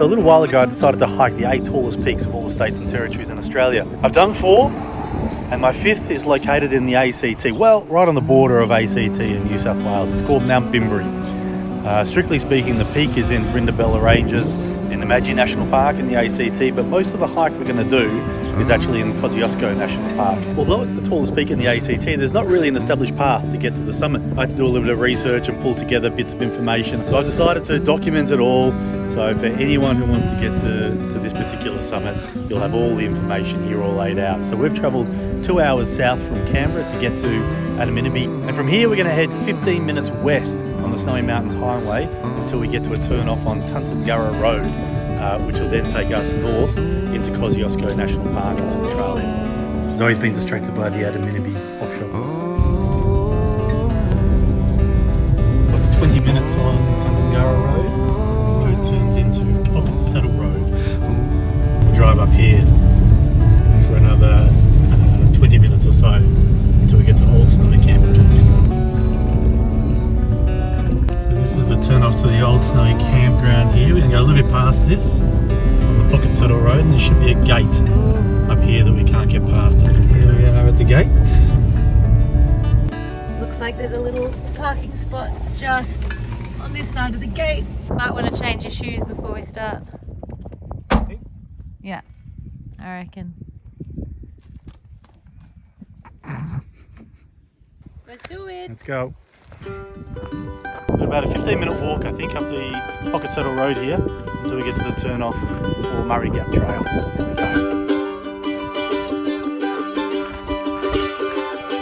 So a little while ago I decided to hike the 8 tallest peaks of all the states and territories in Australia. I've done 4 and my 5th is located in the ACT, well, right on the border of ACT and New South Wales. It's called Mt Bimberi. Strictly speaking, the peak is in Brindabella Ranges in the Magi National Park in the ACT, but most of the hike we're going to do is actually in Kosciuszko National Park. Although it's the tallest peak in the ACT, there's not really an established path to get to the summit. I had to do a little bit of research and pull together bits of information. So I've decided to document it all. So for anyone who wants to get to this particular summit, you'll have all the information here all laid out. So we've travelled 2 hours south from Canberra to get to Mt Bimberi. And from here we're going to head 15 minutes west on the Snowy Mountains Highway until we get to a turn off on Tuntungurra Road, which will then take us north into Kosciuszko National Park into the trailhead. Zoe's been distracted by the Mt Bimberi offshore. Got 20 minutes on Tuntungurra Road. The road turns into Pocket Saddle Road. We'll drive up here for another 20 minutes or so until we get to Old Snowy Campground. This is the turn off to the Old Snowy Campground here. We're going to go a little bit past this on the Pocket Saddle Road, and there should be a gate up here that we can't get past. Here we are at the gate. Looks like there's a little parking spot just on this side of the gate. Might want to change your shoes before we start. Yeah, I reckon. Let's do it. Let's go. We've got about a 15-minute walk, I think, up the Pocket Saddle Road here until we get to the turn off for Murray Gap Trail. Here we go.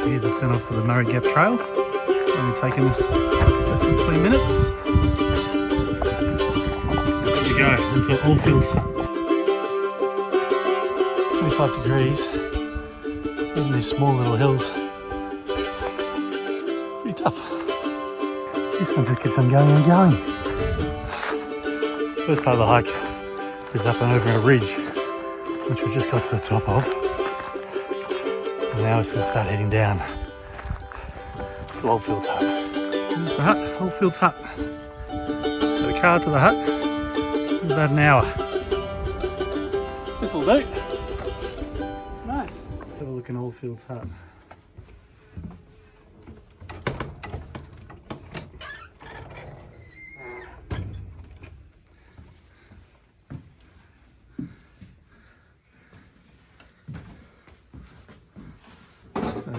Here's the turn off to the Murray Gap Trail. Only taking us less than 20 minutes. Here we go, into Oldfields Hut. 25 degrees in these small little hills. Pretty tough. This one just keeps on going and going. First part of the hike is up and over a ridge, which we just got to the top of. And now we're going to start heading down to Oldfields Hut. There's the hut, Oldfields Hut. So the car to the hut is about an hour. This'll do. Nice. Have a look in Oldfields Hut.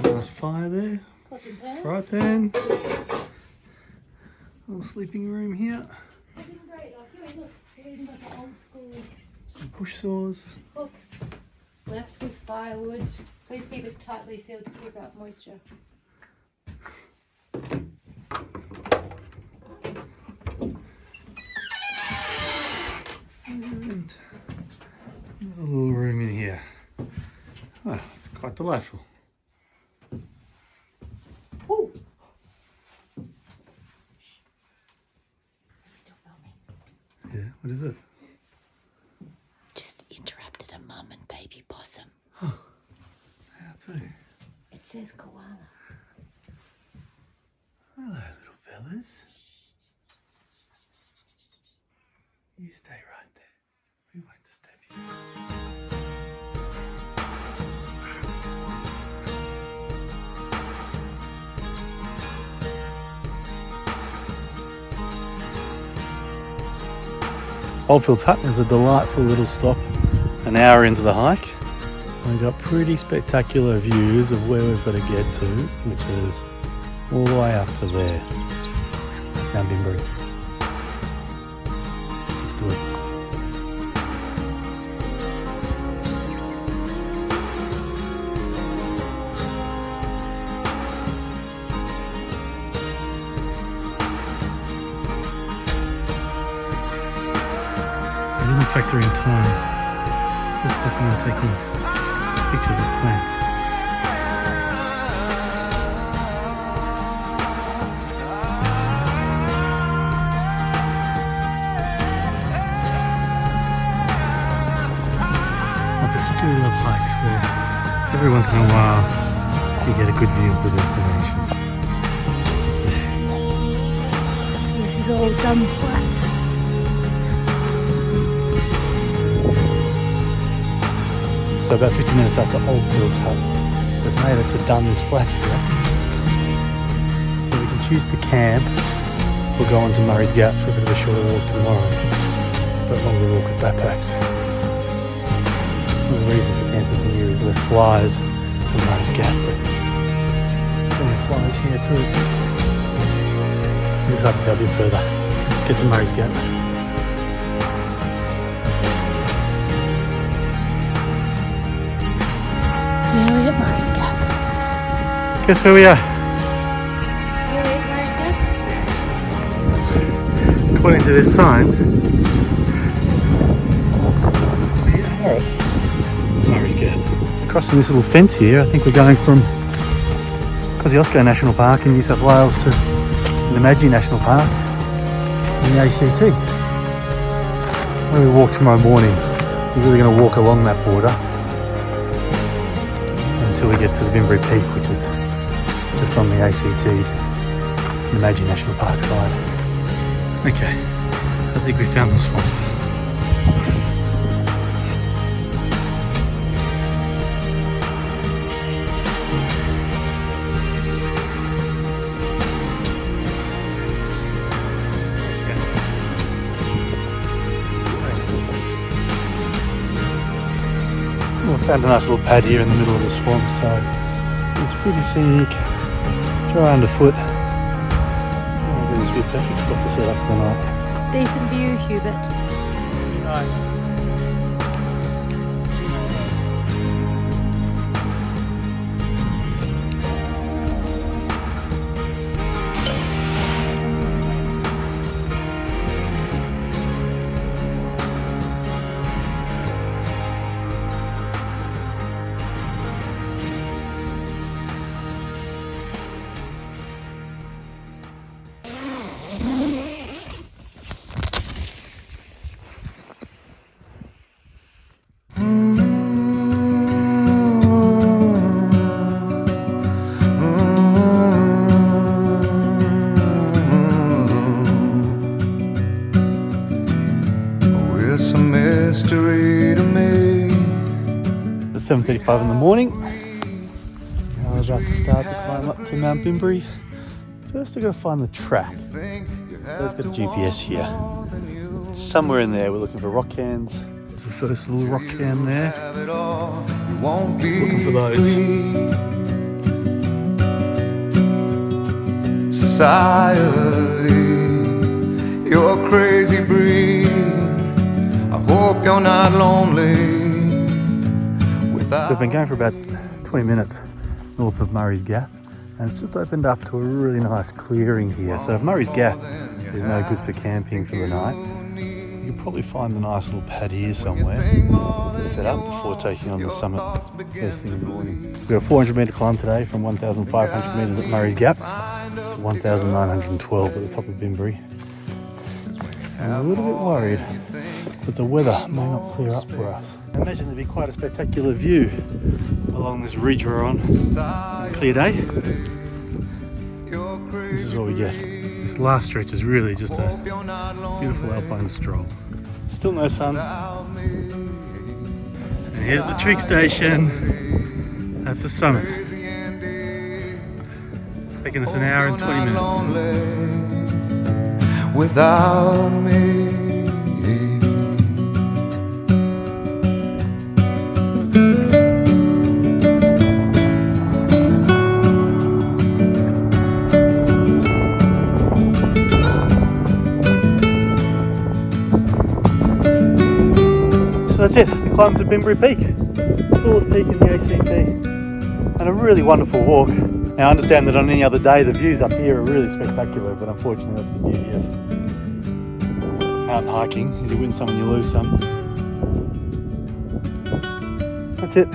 Nice fire there, fry pan, little sleeping room here, some bush saws, Hooks left with firewood. Please keep it tightly sealed to keep out moisture. and another little room in here. Oh, it's quite delightful. Yeah, what is it? Just interrupted a mum and baby possum. Oh, how too? It says koala. Hello, little fellas. You stay right there. We won't disturb you. Oldfields Hut is a delightful little stop an hour into the hike. We've got pretty spectacular views of where we've got to get to, which is all the way up to there. That's Mt Bimberi. Let's do it. I didn't factor in time. Just stopping and taking pictures of plants. I particularly love hikes where every once in a while you get a good view of the destination. So this is all Duns Flat. So about 50 minutes after Oldfields Hut, we've made it to Dunn's Flat here. So we can choose to camp. We'll go on to Murray's Gap for a bit of a shorter walk tomorrow, but longer walk with backpacks. One of the reasons we're camping here is less flies than Murray's Gap, but plenty of flies here too. We just have to go a bit further, get to Murray's Gap. Nearly at Murray's Gap. Guess where we are? Nearly at Murray's Gap? According to this sign, we are at Murray's Gap. Crossing this little fence here, I think we're going from Kosciuszko National Park in New South Wales to Mt National Park in the ACT. When we walk tomorrow morning, we're really going to walk along that border until we get to the Bimberi Peak, which is just on the ACT, the Mt National Park side. Okay, I think we found the swamp. We found a nice little pad here in the middle of the swamp, so it's pretty scenic. Dry underfoot. Oh, this would be a perfect spot to set up for the night. Decent view, Hubert. It's a mystery to me. It's 7:35 in the morning. Now we're about to start to climb up to Mt Bimberi. First we're going to find the track. So let's get a GPS here. Somewhere in there we're looking for rock cans. It's the first little rock can there. Looking for those. Society, you're a crazy breed. I hope you're not lonely. So we've been going for about 20 minutes north of Murray's Gap, and it's just opened up to a really nice clearing here. So if Murray's Gap is no good for camping for the night, you can probably find a nice little pad here somewhere to set up before taking on the summit first thing in the morning. We've got a 400 metre climb today from 1,500 metres at Murray's Gap to 1,912 at the top of Bimberi. I'm a little bit worried that the weather may not clear up for us. I imagine there'd be quite a spectacular view along this ridge we're on. A clear day. This is what we get. This last stretch is really just a beautiful alpine stroll. Still no sun. And here's the trig station at the summit. Taking us an hour and 20 minutes. Without me. So that's it, the climb to Bimberi Peak, tallest peak in the ACT, and a really wonderful walk. Now I understand that on any other day the views up here are really spectacular, but unfortunately that's the beauty of mountain hiking, is you win some and you lose some. That's it.